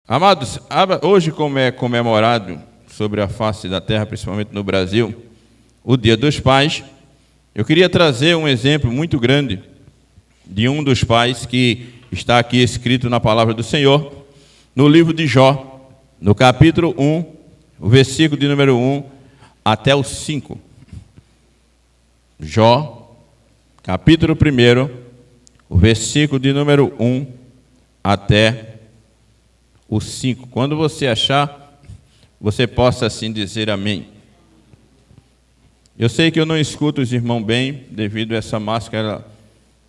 Amados, hoje, como é comemorado sobre a face da terra, principalmente no Brasil, o Dia dos Pais, eu queria trazer um exemplo muito grande de um dos pais que está aqui escrito na palavra do Senhor, no livro de Jó, no capítulo 1, o versículo de número 1 até o 5. Jó, capítulo 1, o versículo de número 1 até o 5. Quando você achar, você possa assim dizer amém. Eu sei que eu não escuto os irmãos bem, devido a essa máscara,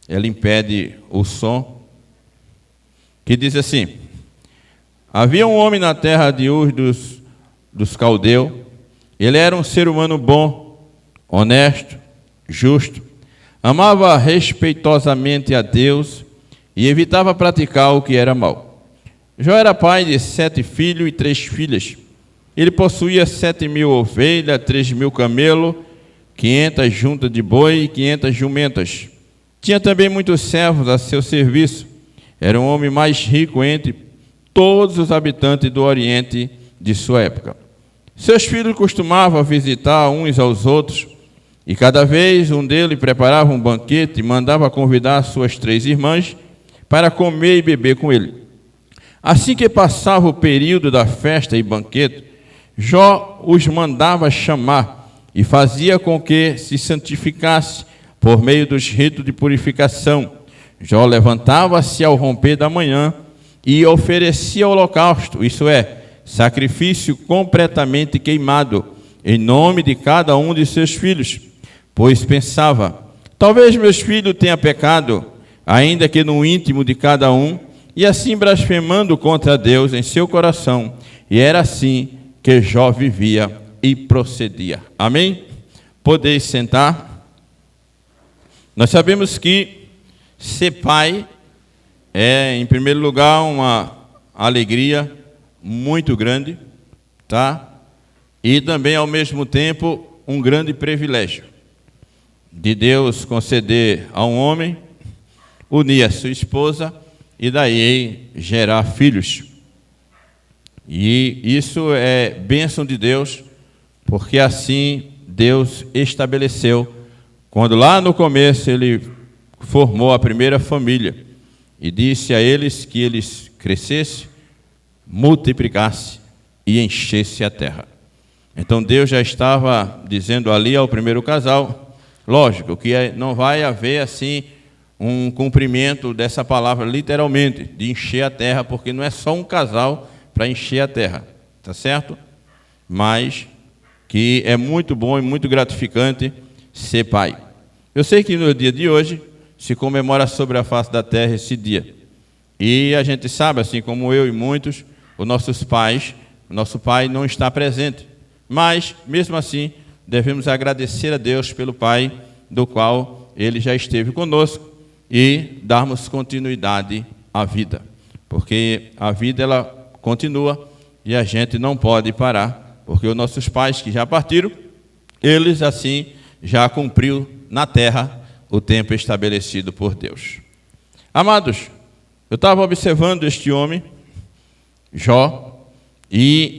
ela impede o som. Que diz assim: havia um homem na terra de Ur dos caldeus. Ele era um ser humano bom, honesto, justo, amava respeitosamente a Deus e evitava praticar o que era mal. Jó era pai de 7 filhos e 3 filhas. Ele possuía 7.000 ovelhas, 3.000 camelos, 500 juntas de boi e 500 jumentas. Tinha também muitos servos a seu serviço. Era um homem mais rico entre todos os habitantes do Oriente de sua época. Seus filhos costumavam visitar uns aos outros, e cada vez um deles preparava um banquete e mandava convidar suas 3 irmãs para comer e beber com ele. Assim que passava o período da festa e banquete, Jó os mandava chamar e fazia com que se santificasse por meio dos ritos de purificação. Jó levantava-se ao romper da manhã e oferecia holocausto, isso é, sacrifício completamente queimado, em nome de cada um de seus filhos, pois pensava: talvez meus filhos tenham pecado, ainda que no íntimo de cada um, e assim blasfemando contra Deus em seu coração. E era assim que Jó vivia e procedia. Amém? Podeis sentar. Nós sabemos que ser pai é, em primeiro lugar, uma alegria muito grande, tá? E também, ao mesmo tempo, um grande privilégio de Deus conceder a um homem unir a sua esposa e daí gerar filhos. E isso é bênção de Deus, porque assim Deus estabeleceu, quando lá no começo Ele formou a primeira família, e disse a eles que eles crescessem, multiplicassem e enchessem a terra. Então Deus já estava dizendo ali ao primeiro casal, lógico que não vai haver assim um cumprimento dessa palavra literalmente, de encher a terra, porque não é só um casal para encher a terra, tá certo? Mas que é muito bom e muito gratificante ser pai. Eu sei que no dia de hoje se comemora sobre a face da terra esse dia. E a gente sabe, assim como eu e muitos, os nossos pais, o nosso pai não está presente. Mas, mesmo assim, devemos agradecer a Deus pelo pai do qual ele já esteve conosco, e darmos continuidade à vida, porque a vida ela continua e a gente não pode parar, porque os nossos pais que já partiram, eles assim já cumpriu na terra o tempo estabelecido por Deus. Amados, eu estava observando este homem, Jó, e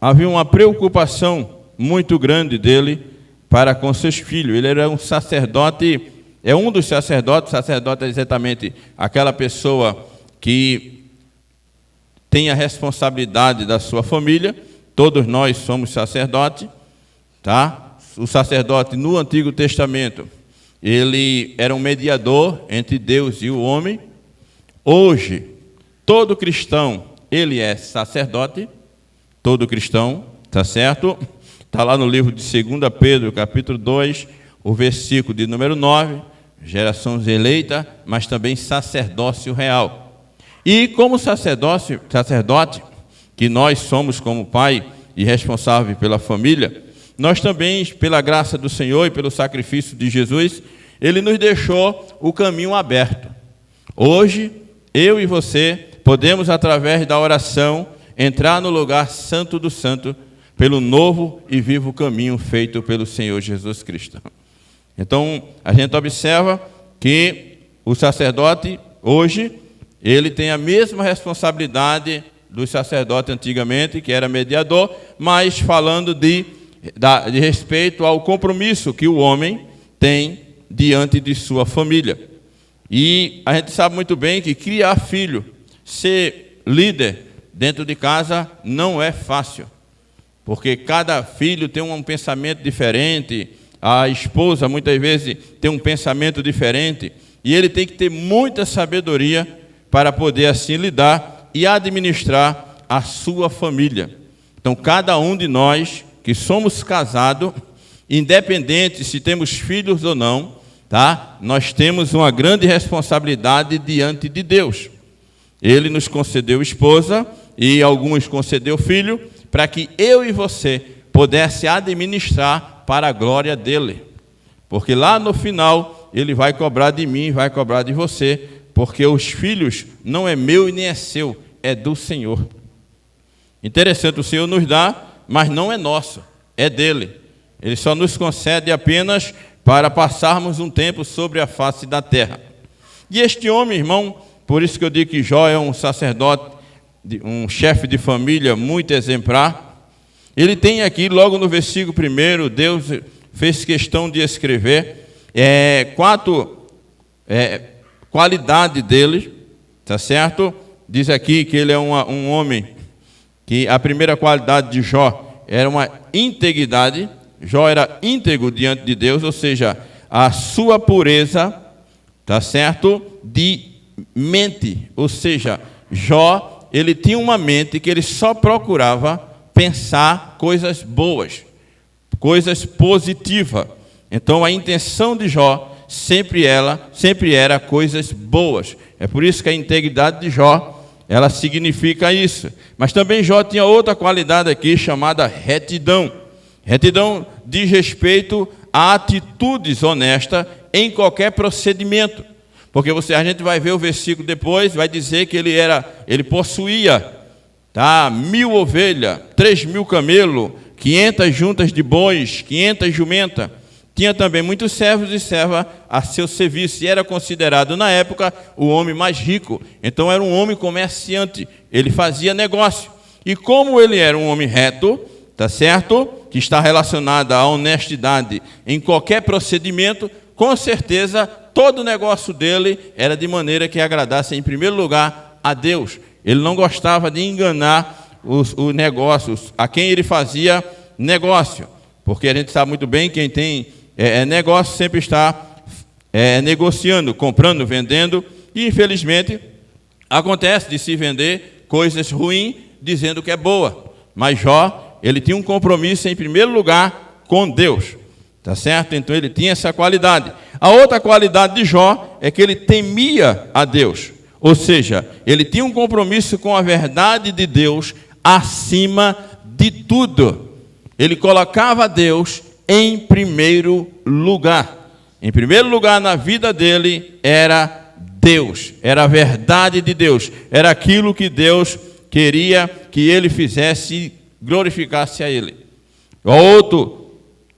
havia uma preocupação muito grande dele para com seus filhos. Ele era um sacerdote. É um dos sacerdotes. Sacerdote é exatamente aquela pessoa que tem a responsabilidade da sua família. Todos nós somos sacerdotes, tá? O sacerdote no Antigo Testamento, ele era um mediador entre Deus e o homem. Hoje, todo cristão, ele é sacerdote. Todo cristão, tá certo? Está lá no livro de 2 Pedro, capítulo 2, o versículo de número 9. Gerações eleita, mas também sacerdócio real. E como sacerdote, que nós somos como pai e responsável pela família, nós também, pela graça do Senhor e pelo sacrifício de Jesus, Ele nos deixou o caminho aberto. Hoje, eu e você podemos, através da oração, entrar no lugar santo do santo, pelo novo e vivo caminho feito pelo Senhor Jesus Cristo. Então, a gente observa que o sacerdote, hoje, ele tem a mesma responsabilidade dos sacerdotes antigamente, que era mediador, mas falando de respeito ao compromisso que o homem tem diante de sua família. E a gente sabe muito bem que criar filho, ser líder dentro de casa não é fácil, porque cada filho tem um pensamento diferente, a esposa muitas vezes tem um pensamento diferente, e ele tem que ter muita sabedoria para poder assim lidar e administrar a sua família. Então, cada um de nós que somos casados, independente se temos filhos ou não, tá? Nós temos uma grande responsabilidade diante de Deus. Ele nos concedeu esposa e alguns concedeu filho, para que eu e você pudesse administrar para a glória dele. Porque lá no final, ele vai cobrar de mim, vai cobrar de você, porque os filhos não é meu e nem é seu, é do Senhor. Interessante, o Senhor nos dá, mas não é nosso, é dele. Ele só nos concede apenas para passarmos um tempo sobre a face da terra. E este homem, irmão, por isso que eu digo que Jó é um sacerdote, um chefe de família muito exemplar. Ele tem aqui, logo no versículo 1, Deus fez questão de escrever 4 qualidades dele, tá certo? Diz aqui que ele é um homem, que a primeira qualidade de Jó era uma integridade. Jó era íntegro diante de Deus, ou seja, a sua pureza, tá certo? De mente, ou seja, Jó, ele tinha uma mente que ele só procurava pensar coisas boas, coisas positivas. Então a intenção de Jó sempre era coisas boas. É por isso que a integridade de Jó, ela significa isso. Mas também Jó tinha outra qualidade aqui chamada retidão. Retidão diz respeito a atitudes honestas em qualquer procedimento. Porque a gente vai ver o versículo depois, vai dizer que ele possuía 1.000 ovelhas, 3.000 camelos, 500 juntas de bois, 500 jumentas. Tinha também muitos servos e servas a seu serviço, e era considerado na época o homem mais rico. Então era um homem comerciante, ele fazia negócio. E como ele era um homem reto, tá certo? Que está relacionado à honestidade em qualquer procedimento, com certeza todo o negócio dele era de maneira que agradasse em primeiro lugar a Deus. Ele não gostava de enganar os negócios, a quem ele fazia negócio. Porque a gente sabe muito bem, quem tem negócio sempre está negociando, comprando, vendendo. E infelizmente acontece de se vender coisas ruins dizendo que é boa. Mas Jó, ele tinha um compromisso em primeiro lugar com Deus. Tá certo? Então ele tinha essa qualidade. A outra qualidade de Jó é que ele temia a Deus. Ou seja, ele tinha um compromisso com a verdade de Deus acima de tudo. Ele colocava Deus em primeiro lugar. Em primeiro lugar na vida dele era Deus, era a verdade de Deus, era aquilo que Deus queria que ele fizesse e glorificasse a ele. A outra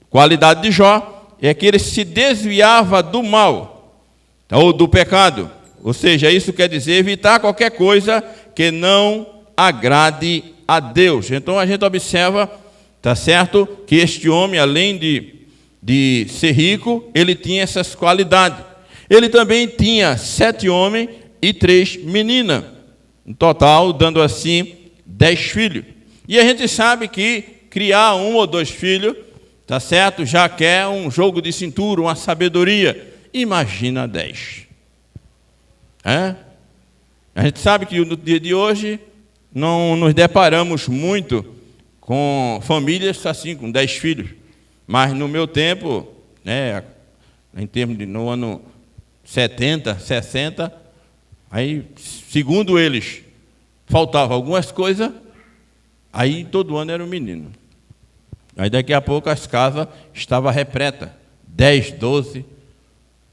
qualidade de Jó é que ele se desviava do mal, ou do pecado. Ou seja, isso quer dizer evitar qualquer coisa que não agrade a Deus. Então a gente observa, tá certo, que este homem, além de ser rico, ele tinha essas qualidades. Ele também tinha 7 homens e 3 meninas, no total dando assim 10 filhos. E a gente sabe que criar 1 ou 2 filhos, tá certo, já quer um jogo de cintura, uma sabedoria. Imagina 10. A gente sabe que no dia de hoje não nos deparamos muito com famílias assim, com 10 filhos. Mas no meu tempo, em termos de no ano 70, 60, aí, segundo eles, faltavam algumas coisas, aí todo ano era um menino. Aí daqui a pouco as casas estavam repletas, 10, 12,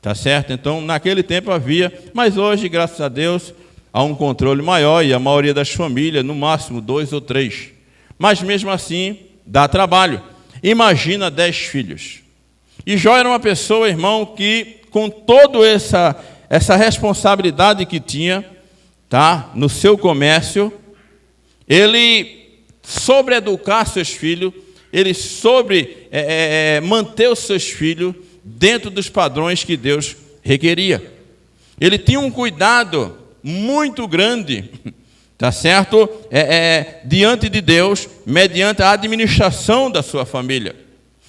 tá certo? Então, naquele tempo havia, mas hoje, graças a Deus, há um controle maior e a maioria das famílias, no máximo 2 ou 3. Mas mesmo assim, dá trabalho. Imagina 10 filhos. E Jó era uma pessoa, irmão, que com toda essa responsabilidade que tinha, tá, no seu comércio, ele sobreeducar seus filhos, ele manter os seus filhos dentro dos padrões que Deus requeria. Ele tinha um cuidado muito grande, tá certo? Diante de Deus, mediante a administração da sua família.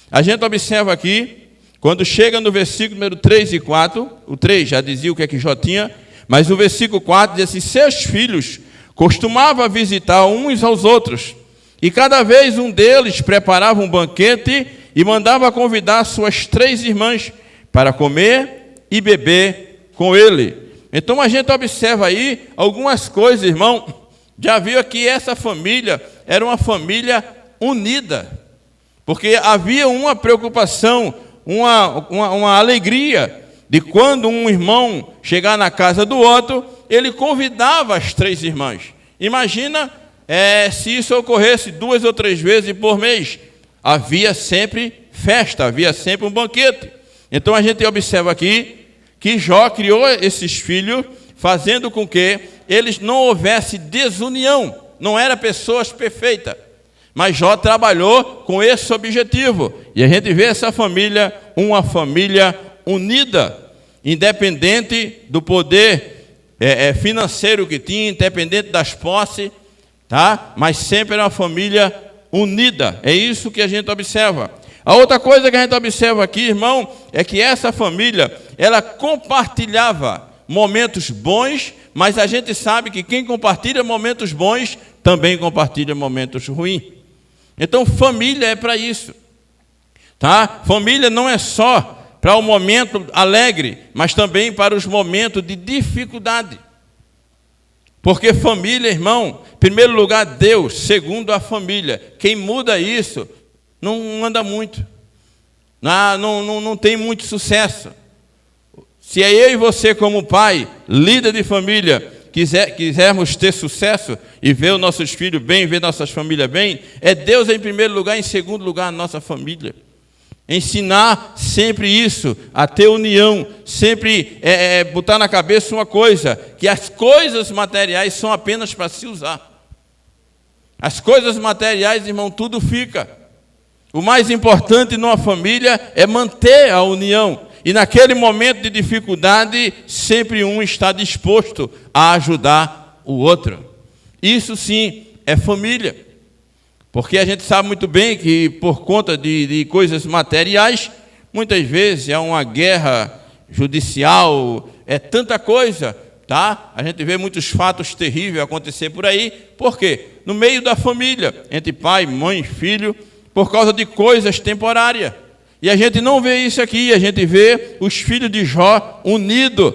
A gente observa aqui, quando chega no versículo número 3 e 4, o 3 já dizia o que é que Jó tinha, mas o versículo 4 diz assim: seus filhos costumavam visitar uns aos outros, e cada vez um deles preparava um banquete e mandava convidar suas 3 irmãs para comer e beber com ele. Então a gente observa aí algumas coisas, irmão. Já viu que essa família era uma família unida, porque havia uma preocupação, uma alegria de quando um irmão chegar na casa do outro, ele convidava as 3 irmãs. Imagina se isso ocorresse 2 ou 3 vezes por mês. Havia sempre festa, havia sempre um banquete. Então a gente observa aqui que Jó criou esses filhos, fazendo com que eles não houvesse desunião. Não eram pessoas perfeitas, mas Jó trabalhou com esse objetivo. E a gente vê essa família, uma família unida, independente do poder financeiro que tinha, independente das posses, tá? Mas sempre era uma família unida. É isso que a gente observa. A outra coisa que a gente observa aqui, irmão, é que essa família, ela compartilhava momentos bons, mas a gente sabe que quem compartilha momentos bons também compartilha momentos ruins. Então, família é para isso, tá? Família não é só para o momento alegre, mas também para os momentos de dificuldade. Porque família, irmão, em primeiro lugar, Deus, segundo a família. Quem muda isso não anda muito, não tem muito sucesso. Se é eu e você como pai, líder de família, quisermos ter sucesso e ver os nossos filhos bem, ver nossas famílias bem, é Deus em primeiro lugar, em segundo lugar a nossa família. Ensinar sempre isso, a ter união, sempre botar na cabeça uma coisa, que as coisas materiais são apenas para se usar. As coisas materiais, irmão, tudo fica. O mais importante numa família é manter a união. E naquele momento de dificuldade, sempre um está disposto a ajudar o outro. Isso sim é família. Porque a gente sabe muito bem que por conta de coisas materiais, muitas vezes é uma guerra judicial, é tanta coisa, tá? A gente vê muitos fatos terríveis acontecer por aí. Por quê? No meio da família, entre pai, mãe, filho, por causa de coisas temporárias. E a gente não vê isso aqui, a gente vê os filhos de Jó unidos,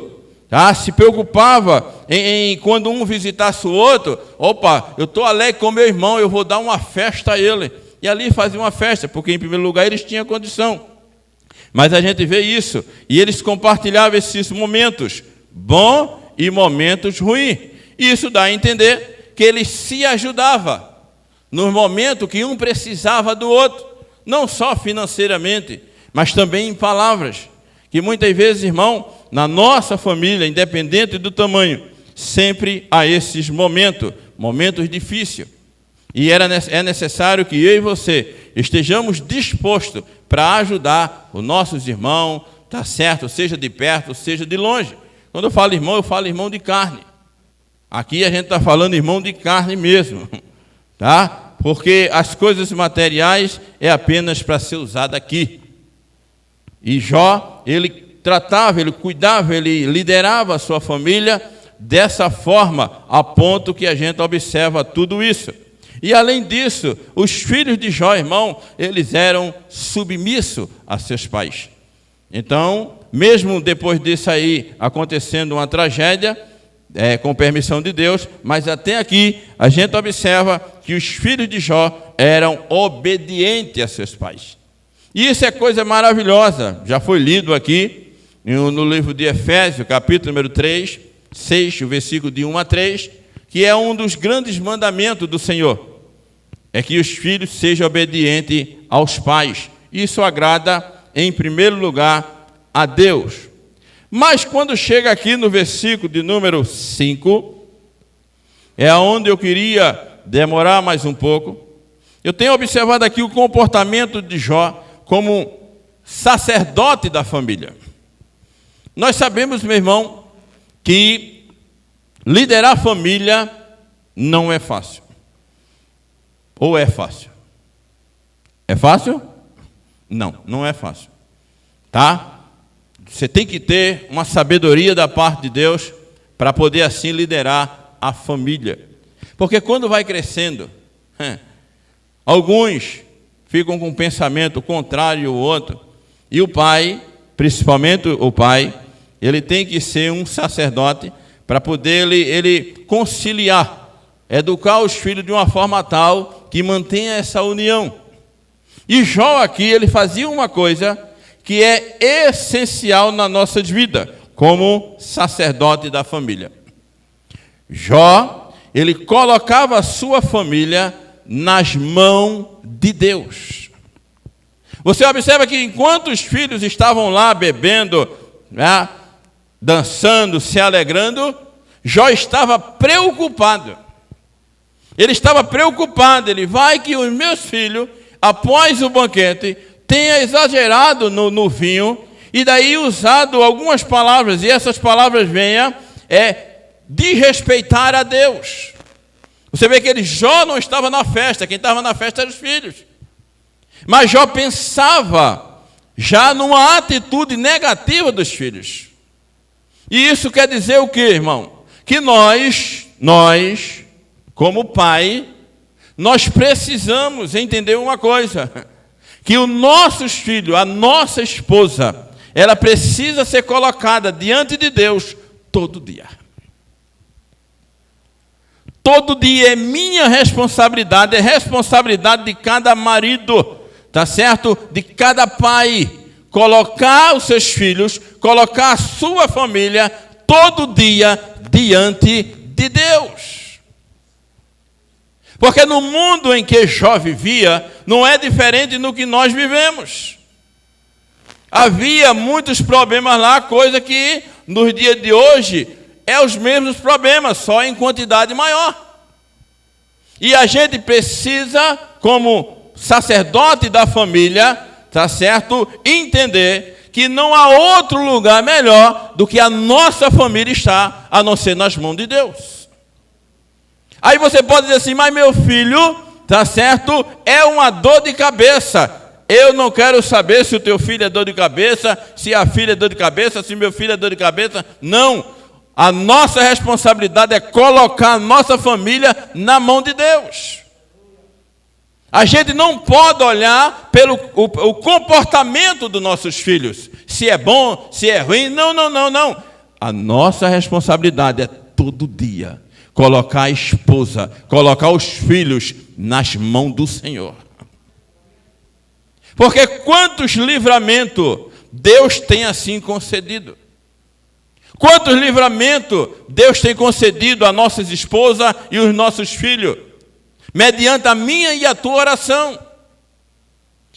tá? Se preocupava em quando um visitasse o outro, opa, eu estou alegre com meu irmão, eu vou dar uma festa a ele. E ali fazia uma festa, porque em primeiro lugar eles tinham condição. Mas a gente vê isso, e eles compartilhavam esses momentos bons e momentos ruins. Isso dá a entender que eles se ajudavam no momento que um precisava do outro, não só financeiramente, mas também em palavras. Que muitas vezes, irmão, na nossa família, independente do tamanho, sempre há esses momentos difíceis. E é necessário que eu e você estejamos dispostos para ajudar os nossos irmãos, tá certo? Seja de perto, seja de longe. Quando eu falo irmão de carne. Aqui a gente está falando irmão de carne mesmo, tá? Porque as coisas materiais é apenas para ser usada aqui. E Jó, ele tratava, ele cuidava, ele liderava a sua família dessa forma, a ponto que a gente observa tudo isso. E além disso, os filhos de Jó, irmão, eles eram submissos a seus pais. Então, mesmo depois disso aí acontecendo uma tragédia, com permissão de Deus, mas até aqui a gente observa que os filhos de Jó eram obedientes a seus pais. E isso é coisa maravilhosa, já foi lido aqui no livro de Efésios, capítulo número 3, 6, o versículo de 1 a 3, que é um dos grandes mandamentos do Senhor, é que os filhos sejam obedientes aos pais. Isso agrada, em primeiro lugar, a Deus. Mas quando chega aqui no versículo de número 5, é onde eu queria demorar mais um pouco. Eu tenho observado aqui o comportamento de Jó como sacerdote da família. Nós sabemos, meu irmão, que liderar a família não é fácil. Ou é fácil? É fácil? Não, não é fácil. Tá? Você tem que ter uma sabedoria da parte de Deus para poder assim liderar a família. Porque quando vai crescendo, alguns ficam com um pensamento contrário ao outro. E o pai, principalmente o pai, ele tem que ser um sacerdote para poder ele conciliar, educar os filhos de uma forma tal que mantenha essa união. E Jó aqui, ele fazia uma coisa que é essencial na nossa vida, como sacerdote da família. Jó, ele colocava a sua família nas mãos de Deus. Você observa que enquanto os filhos estavam lá bebendo, né, dançando, se alegrando, Jó estava preocupado. Ele estava preocupado, ele vai que os meus filhos, após o banquete, tenha exagerado no vinho, e daí usado algumas palavras, e essas palavras venham, desrespeitar a Deus. Você vê que Jó não estava na festa, quem estava na festa eram os filhos. Mas Jó pensava já numa atitude negativa dos filhos. E isso quer dizer o quê, irmão? Que nós, como pai, nós precisamos entender uma coisa, que os nossos filhos, a nossa esposa, ela precisa ser colocada diante de Deus todo dia. Todo dia é minha responsabilidade, é responsabilidade de cada marido, tá certo? De cada pai, colocar os seus filhos, colocar a sua família todo dia diante de Deus. Porque no mundo em que Jó vivia, não é diferente do que nós vivemos. Havia muitos problemas lá, coisa que nos dias de hoje é os mesmos problemas, só em quantidade maior. E a gente precisa, como sacerdote da família, tá certo? Entender que não há outro lugar melhor do que a nossa família está, a não ser nas mãos de Deus. Aí você pode dizer assim, mas meu filho, tá certo? É uma dor de cabeça. Eu não quero saber se o teu filho é dor de cabeça, se a filha é dor de cabeça, se meu filho é dor de cabeça. Não. A nossa responsabilidade é colocar a nossa família na mão de Deus. A gente não pode olhar pelo o comportamento dos nossos filhos. Se é bom, se é ruim. Não. A nossa responsabilidade é todo dia colocar a esposa, colocar os filhos nas mãos do Senhor. Porque quantos livramentos Deus tem assim concedido? Quantos livramentos Deus tem concedido a nossas esposas e os nossos filhos? Mediante a minha e a tua oração.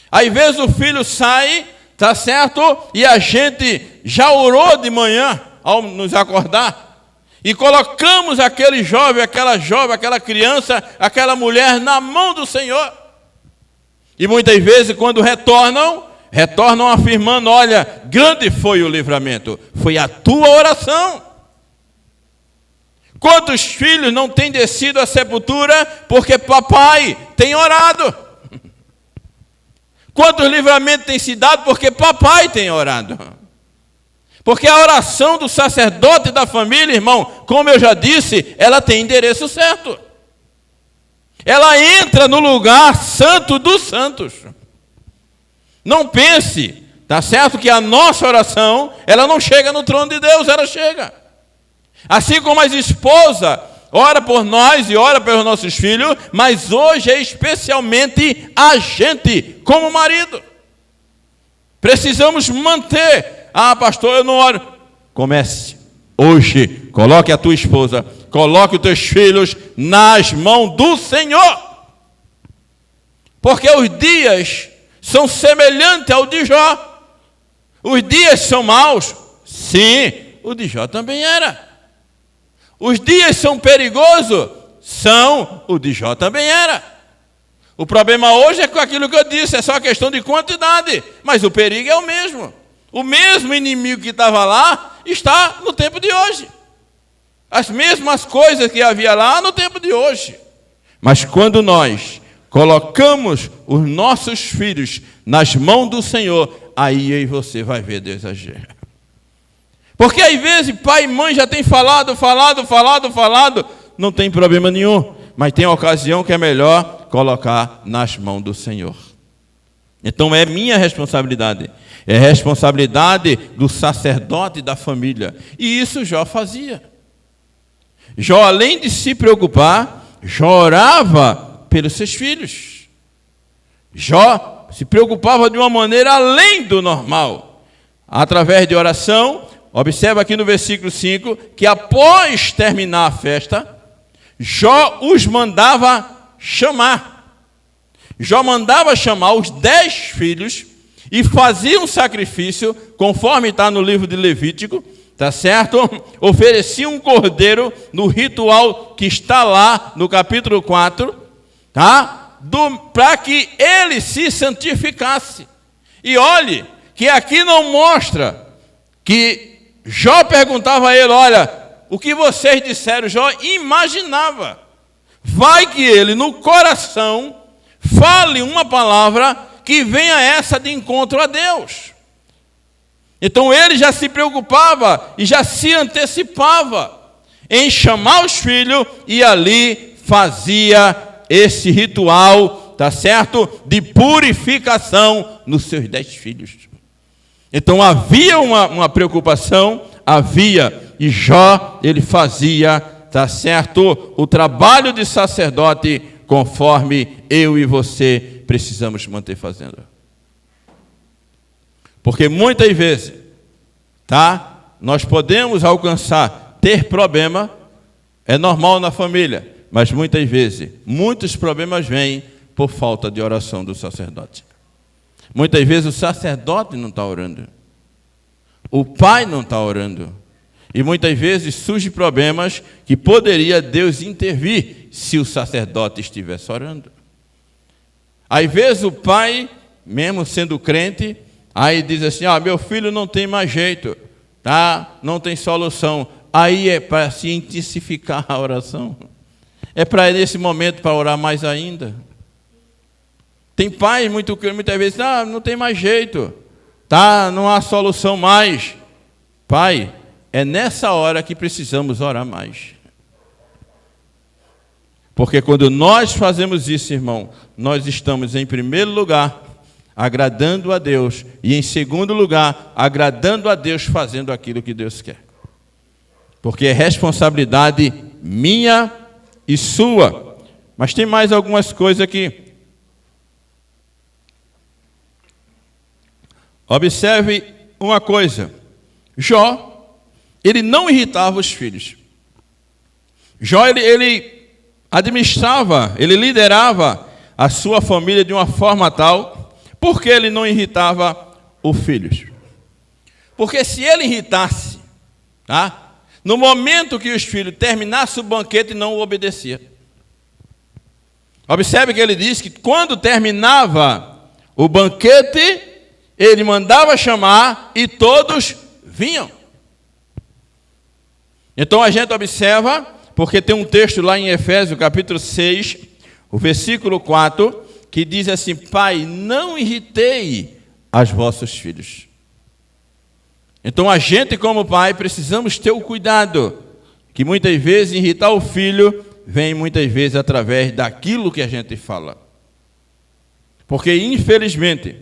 Às vezes o filho sai, tá certo? E a gente já orou de manhã ao nos acordar. E colocamos aquele jovem, aquela criança, aquela mulher na mão do Senhor. E muitas vezes quando retornam afirmando, olha, grande foi o livramento, foi a tua oração. Quantos filhos não têm descido à sepultura porque papai tem orado? Quantos livramentos têm se dado porque papai tem orado? Porque a oração do sacerdote da família, irmão, como eu já disse, ela tem endereço certo. Ela entra no lugar santo dos santos. Não pense, tá certo, que a nossa oração, ela não chega no trono de Deus, ela chega. Assim como as esposas ora por nós e ora pelos nossos filhos, mas hoje é especialmente a gente, como marido. Precisamos manter. Ah, pastor, eu não oro. Comece hoje, coloque a tua esposa, coloque os teus filhos nas mãos do Senhor. Porque os dias são semelhantes ao de Jó. Os dias são maus? Sim, o de Jó também era. Os dias são perigosos? São, o de Jó também era. O problema hoje é com aquilo que eu disse, é só questão de quantidade, mas o perigo é o mesmo. O mesmo inimigo que estava lá está no tempo de hoje. As mesmas coisas que havia lá no tempo de hoje. Mas quando nós colocamos os nossos filhos nas mãos do Senhor, aí eu e você vai ver Deus agir. Porque às vezes pai e mãe já tem falado, não tem problema nenhum. Mas tem ocasião que é melhor colocar nas mãos do Senhor. Então é minha responsabilidade. É responsabilidade do sacerdote da família. E isso Jó fazia. Jó, além de se preocupar, Jó orava pelos seus filhos. Jó se preocupava de uma maneira além do normal. Através de oração, observa aqui no versículo 5, que após terminar a festa, Jó os mandava chamar. Jó mandava chamar os 10 filhos e fazia um sacrifício, conforme está no livro de Levítico, tá certo? Oferecia um cordeiro no ritual que está lá no capítulo 4, tá? Para que ele se santificasse. E olhe, que aqui não mostra que Jó perguntava a ele, olha, o que vocês disseram, Jó imaginava. Vai que ele, no coração, fale uma palavra que venha essa de encontro a Deus. Então ele já se preocupava e já se antecipava em chamar os filhos e ali fazia esse ritual, tá certo? De purificação nos seus 10 filhos. Então havia uma preocupação, e Jó, ele fazia, tá certo? O trabalho de sacerdote conforme eu e você precisamos manter fazendo. Porque muitas vezes, tá? Nós podemos alcançar, ter problema, é normal na família, mas muitas vezes, muitos problemas vêm por falta de oração do sacerdote. Muitas vezes o sacerdote não está orando, o pai não está orando, e muitas vezes surgem problemas que poderia Deus intervir se o sacerdote estivesse orando. Às vezes o pai, mesmo sendo crente, aí diz assim, meu filho não tem mais jeito, tá? Não tem solução. Aí é para se intensificar a oração. É para nesse momento para orar mais ainda. Tem pais muitas vezes, não tem mais jeito, tá? Não há solução mais. Pai, é nessa hora que precisamos orar mais. Porque quando nós fazemos isso, irmão, nós estamos em primeiro lugar agradando a Deus, e em segundo lugar, agradando a Deus fazendo aquilo que Deus quer. Porque é responsabilidade minha e sua. Mas tem mais algumas coisas aqui. Observe uma coisa. Jó, ele não irritava os filhos. Jó, ele administrava, ele liderava a sua família de uma forma tal. Por que ele não irritava os filhos? Porque se ele irritasse, tá? No momento que os filhos terminassem o banquete, não o obedecia. Observe que ele diz que quando terminava o banquete, ele mandava chamar e todos vinham. Então a gente observa, porque tem um texto lá em Efésios, capítulo 6, o versículo 4, que diz assim, pai, não irritei os vossos filhos. Então a gente como pai precisamos ter o cuidado, que muitas vezes irritar o filho vem muitas vezes através daquilo que a gente fala. Porque infelizmente,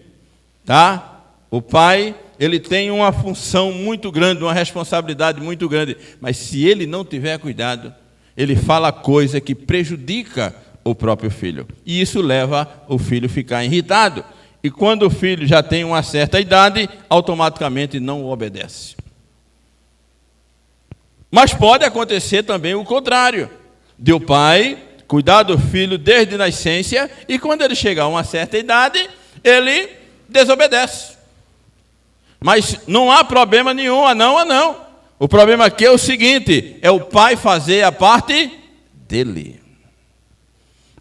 tá? O pai, ele tem uma função muito grande, uma responsabilidade muito grande, mas se ele não tiver cuidado, ele fala coisa que prejudica o próprio filho. E isso leva o filho a ficar irritado. E quando o filho já tem uma certa idade, automaticamente não obedece. Mas pode acontecer também o contrário. De o pai cuidar do filho desde a nascença e quando ele chegar a uma certa idade, ele desobedece. Mas não há problema nenhum, não. O problema aqui é o seguinte, é o pai fazer a parte dele.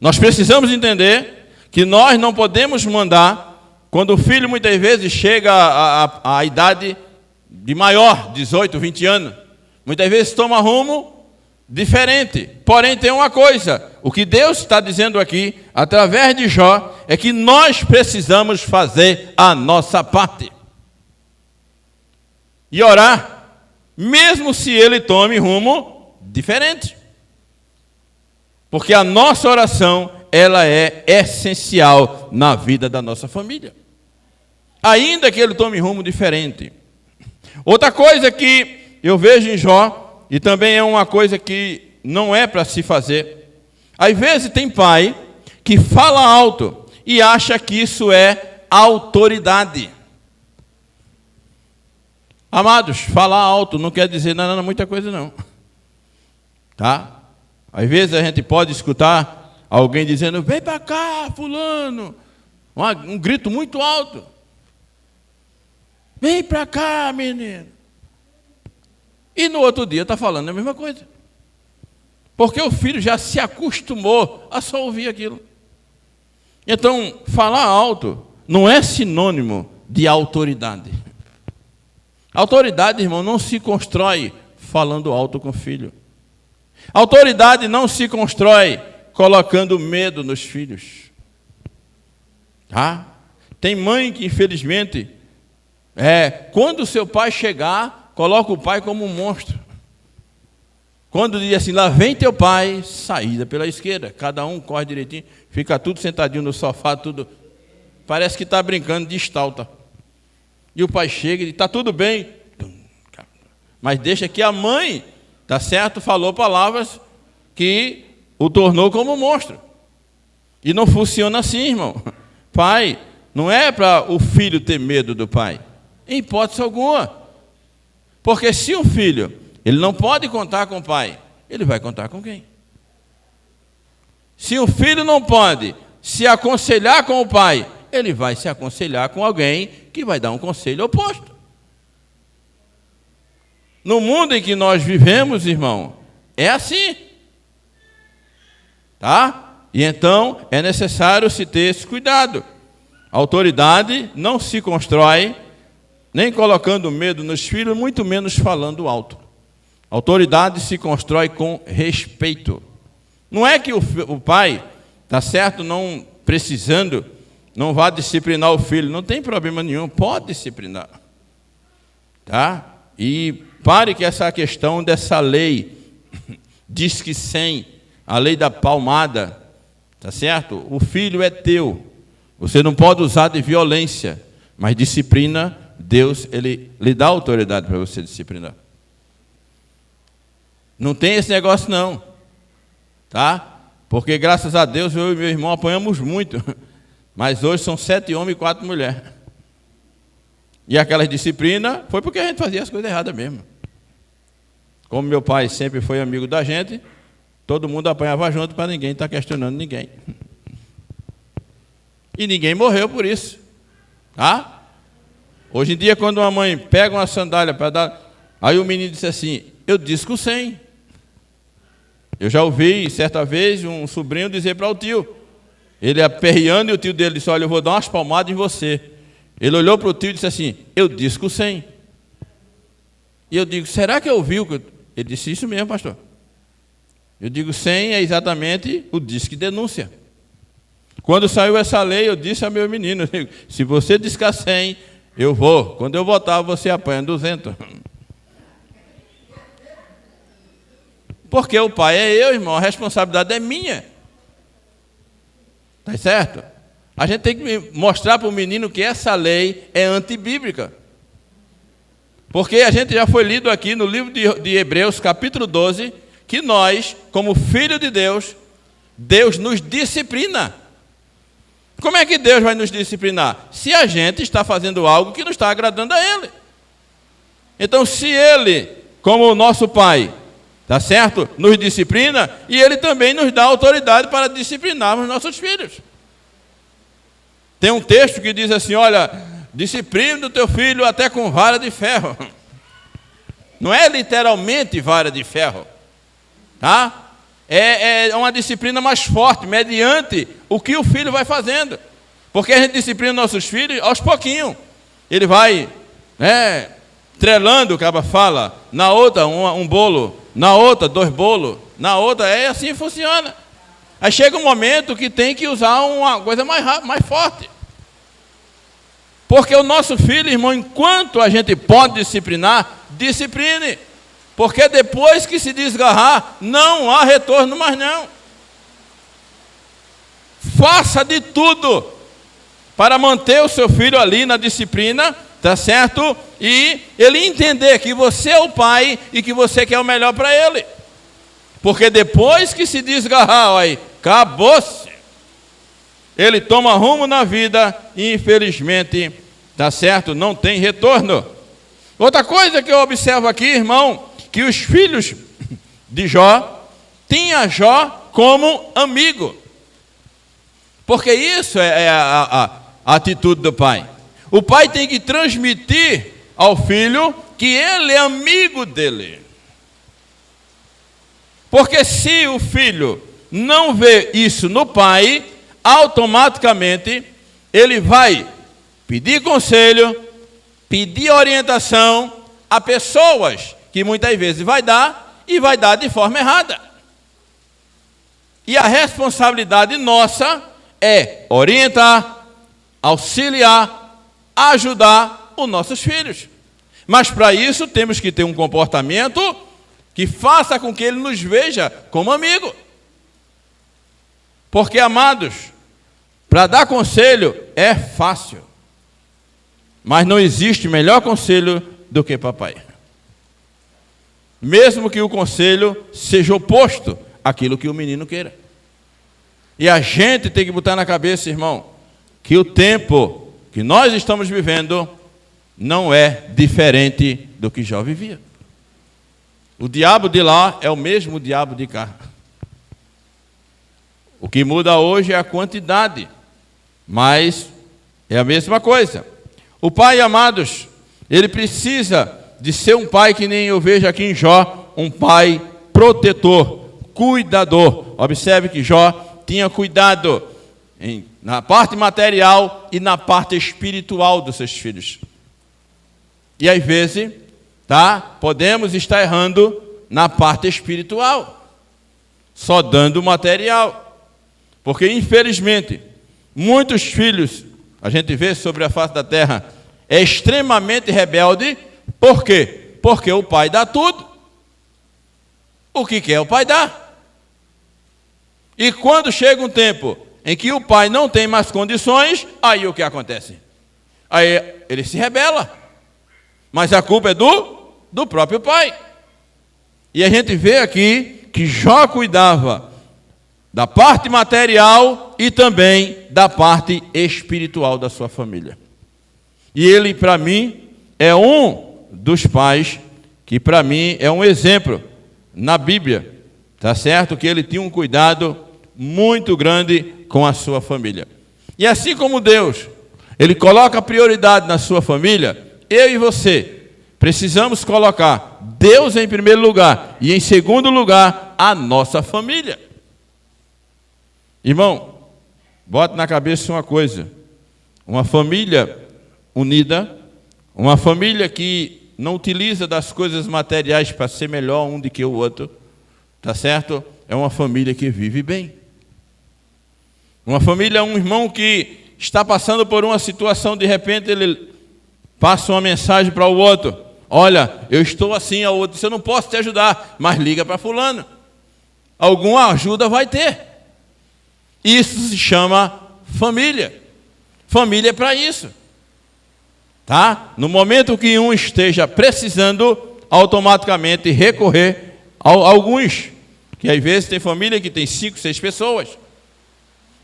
Nós precisamos entender que nós não podemos mandar quando o filho muitas vezes chega à idade de maior, 18, 20 anos. Muitas vezes toma rumo diferente. Porém, tem uma coisa, o que Deus está dizendo aqui, através de Jó, é que nós precisamos fazer a nossa parte. E orar, mesmo se ele tome rumo diferente. Porque a nossa oração, ela é essencial na vida da nossa família. Ainda que ele tome rumo diferente. Outra coisa que eu vejo em Jó, e também é uma coisa que não é para se fazer. Às vezes tem pai que fala alto e acha que isso é autoridade. Amados, falar alto não quer dizer nada, muita coisa não. Tá? Às vezes a gente pode escutar alguém dizendo, vem para cá, fulano. Um grito muito alto. Vem para cá, menino. E no outro dia está falando a mesma coisa. Porque o filho já se acostumou a só ouvir aquilo. Então, falar alto não é sinônimo de autoridade. Autoridade, irmão, não se constrói falando alto com o filho. Autoridade não se constrói colocando medo nos filhos. Tá? Tem mãe que, infelizmente, quando o seu pai chegar, coloca o pai como um monstro. Quando diz assim, lá vem teu pai, saída pela esquerda. Cada um corre direitinho, fica tudo sentadinho no sofá, tudo. Parece que está brincando de estalta. E o pai chega e diz, está tudo bem. Mas deixa que a mãe, tá certo, falou palavras que o tornou como um monstro. E não funciona assim, irmão. Pai, não é para o filho ter medo do pai. Em hipótese alguma. Porque se o filho, ele não pode contar com o pai, ele vai contar com quem? Se o filho não pode se aconselhar com o pai, ele vai se aconselhar com alguém que vai dar um conselho oposto. No mundo em que nós vivemos, irmão, é assim. Tá? E então é necessário se ter esse cuidado. A autoridade não se constrói nem colocando medo nos filhos, muito menos falando alto. A autoridade se constrói com respeito. Não é que o pai, tá certo, não precisando, não vá disciplinar o filho. Não tem problema nenhum, pode disciplinar. Tá? E pare que essa questão dessa lei, diz que 100, a lei da palmada, tá certo? O filho é teu. Você não pode usar de violência, mas disciplina, Deus, ele lhe dá autoridade para você disciplinar. Não tem esse negócio não, tá? Porque graças a Deus eu e meu irmão apanhamos muito, mas hoje são 7 homens e 4 mulheres. E aquela disciplina foi porque a gente fazia as coisas erradas mesmo. Como meu pai sempre foi amigo da gente, todo mundo apanhava junto para ninguém estar questionando ninguém. E ninguém morreu por isso, tá? Hoje em dia, quando uma mãe pega uma sandália para dar, aí o menino disse assim, eu disco 100. Eu já ouvi, certa vez, um sobrinho dizer para o tio, ele aperreando, e o tio dele disse, olha, eu vou dar umas palmadas em você. Ele olhou para o tio e disse assim, eu disco 100. E eu digo, será que eu ouvi o que... Ele disse, isso mesmo, pastor. Eu digo, 100 é exatamente o disque denúncia. Quando saiu essa lei, eu disse ao meu menino, se você discar 100, eu vou. Quando eu votar, você apanha 200. Porque o pai é eu, irmão, a responsabilidade é minha. Tá certo? A gente tem que mostrar para o menino que essa lei é antibíblica. Porque a gente já foi lido aqui no livro de Hebreus, capítulo 12, que nós, como filho de Deus, Deus nos disciplina. Como é que Deus vai nos disciplinar? Se a gente está fazendo algo que não está agradando a Ele. Então, se Ele, como o nosso Pai, tá certo? Nos disciplina, e Ele também nos dá autoridade para disciplinarmos nossos filhos. Tem um texto que diz assim, olha, disciplina o teu filho até com vara de ferro. Não é literalmente vara de ferro, tá? é uma disciplina mais forte, mediante o que o filho vai fazendo. Porque a gente disciplina nossos filhos aos pouquinhos. Ele vai, trelando, o caba fala, na outra um bolo, na outra 2 bolos, na outra, assim funciona. Aí chega um momento que tem que usar uma coisa mais rápida, mais forte. Porque o nosso filho, irmão, enquanto a gente pode disciplinar, discipline. Porque depois que se desgarrar, não há retorno mais não. Faça de tudo para manter o seu filho ali na disciplina, tá certo? E ele entender que você é o pai e que você quer o melhor para ele. Porque depois que se desgarrar, aí, acabou-se. Ele toma rumo na vida e infelizmente, tá certo? Não tem retorno. Outra coisa que eu observo aqui, irmão, que os filhos de Jó tinham Jó como amigo. Porque isso é a atitude do pai. O pai tem que transmitir ao filho que ele é amigo dele. Porque se o filho não vê isso no pai, automaticamente ele vai pedir conselho, pedir orientação a pessoas que muitas vezes vai dar e vai dar de forma errada. E a responsabilidade nossa é orientar, auxiliar, ajudar os nossos filhos. Mas para isso temos que ter um comportamento que faça com que ele nos veja como amigo. Porque, amados, para dar conselho é fácil. Mas não existe melhor conselho do que papai. Mesmo que o conselho seja oposto àquilo que o menino queira. E a gente tem que botar na cabeça, irmão, que o tempo que nós estamos vivendo não é diferente do que Jó vivia. O diabo de lá é o mesmo diabo de cá. O que muda hoje é a quantidade, mas é a mesma coisa. O pai, amados, ele precisa de ser um pai que nem eu vejo aqui em Jó, um pai protetor, cuidador. Observe que Jó tinha cuidado na parte material e na parte espiritual dos seus filhos. E às vezes, podemos estar errando na parte espiritual, só dando material. Porque, infelizmente, muitos filhos, a gente vê sobre a face da terra, é extremamente rebelde. Por quê? Porque o pai dá tudo. O que quer o pai dá. E quando chega um tempo em que o pai não tem mais condições, aí o que acontece? Aí ele se rebela. Mas a culpa é do próprio pai. E a gente vê aqui que Jó cuidava da parte material e também da parte espiritual da sua família. E ele, para mim, é um dos pais que, para mim, é um exemplo na Bíblia. Tá certo? Que ele tinha um cuidado muito grande com a sua família. E assim como Deus, ele coloca prioridade na sua família, eu e você precisamos colocar Deus em primeiro lugar e em segundo lugar a nossa família. Irmão, bota na cabeça uma coisa: uma família unida, uma família que não utiliza das coisas materiais para ser melhor um do que o outro, tá certo? É uma família que vive bem. Uma família, um irmão que está passando por uma situação, de repente ele passa uma mensagem para o outro: olha, eu estou assim. Ao outro diz: eu não posso te ajudar, mas liga para fulano. Alguma ajuda vai ter. Isso se chama família. Família é para isso. Tá? No momento que um esteja precisando, automaticamente recorrer a alguns. Que às vezes tem família que tem 5, 6 pessoas.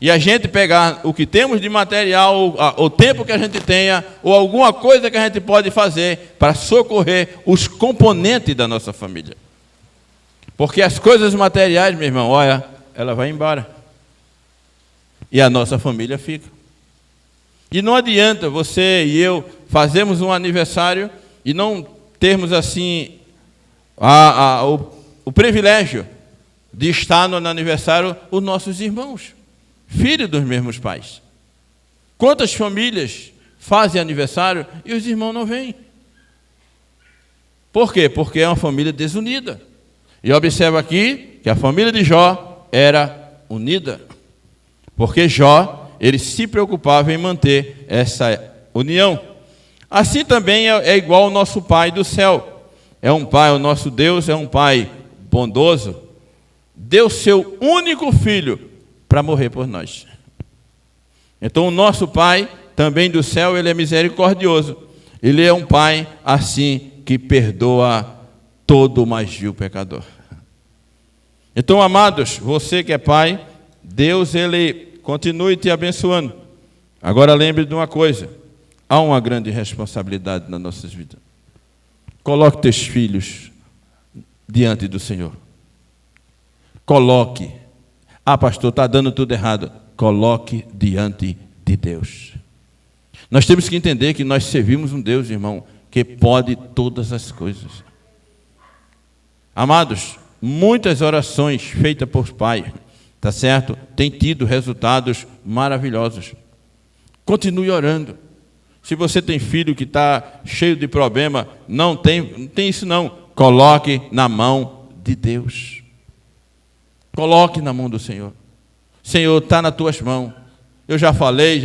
E a gente pegar o que temos de material, o tempo que a gente tenha, ou alguma coisa que a gente pode fazer para socorrer os componentes da nossa família. Porque as coisas materiais, meu irmão, olha, ela vai embora. E a nossa família fica. E não adianta você e eu fazermos um aniversário e não termos assim o privilégio de estar no aniversário os nossos irmãos, filhos dos mesmos pais. Quantas famílias fazem aniversário e os irmãos não vêm? Por quê? Porque é uma família desunida. E observa aqui que a família de Jó era unida, porque Jó, ele se preocupava em manter essa união. Assim também é igual ao nosso Pai do céu. É um Pai, o nosso Deus é um Pai bondoso, deu seu único filho para morrer por nós. Então o nosso Pai, também do céu, ele é misericordioso. Ele é um Pai assim que perdoa todo o mais vil pecador. Então, amados, você que é pai, Deus, ele continue te abençoando. Agora lembre de uma coisa, há uma grande responsabilidade nas nossas vidas. Coloque teus filhos diante do Senhor. Coloque. Ah, pastor, está dando tudo errado. Coloque diante de Deus. Nós temos que entender que nós servimos um Deus, irmão, que pode todas as coisas. Amados, muitas orações feitas por pais, tá certo? Tem tido resultados maravilhosos. Continue orando. Se você tem filho que está cheio de problema, não tem isso não. Coloque na mão de Deus. Coloque na mão do Senhor. Senhor, está nas tuas mãos. Eu já falei,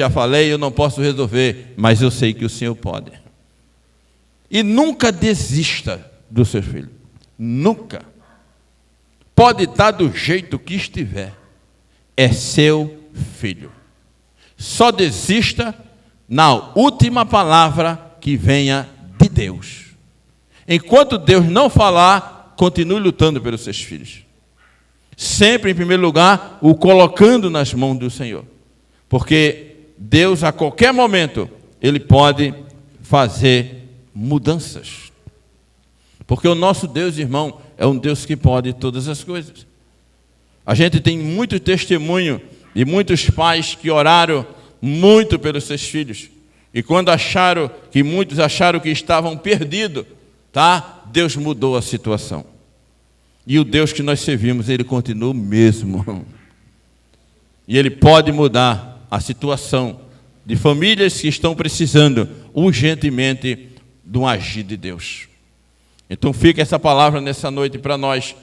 eu não posso resolver, mas eu sei que o Senhor pode. E nunca desista do seu filho. Nunca. Pode estar do jeito que estiver. É seu filho. Só desista na última palavra que venha de Deus. Enquanto Deus não falar, continue lutando pelos seus filhos. Sempre, em primeiro lugar, o colocando nas mãos do Senhor. Porque Deus, a qualquer momento, Ele pode fazer mudanças. Porque o nosso Deus, irmão, é um Deus que pode todas as coisas. A gente tem muito testemunho de muitos pais que oraram muito pelos seus filhos. E quando muitos acharam que estavam perdidos, tá? Deus mudou a situação. E o Deus que nós servimos, Ele continua o mesmo. E Ele pode mudar a situação de famílias que estão precisando urgentemente de um agir de Deus. Então fica essa palavra nessa noite para nós,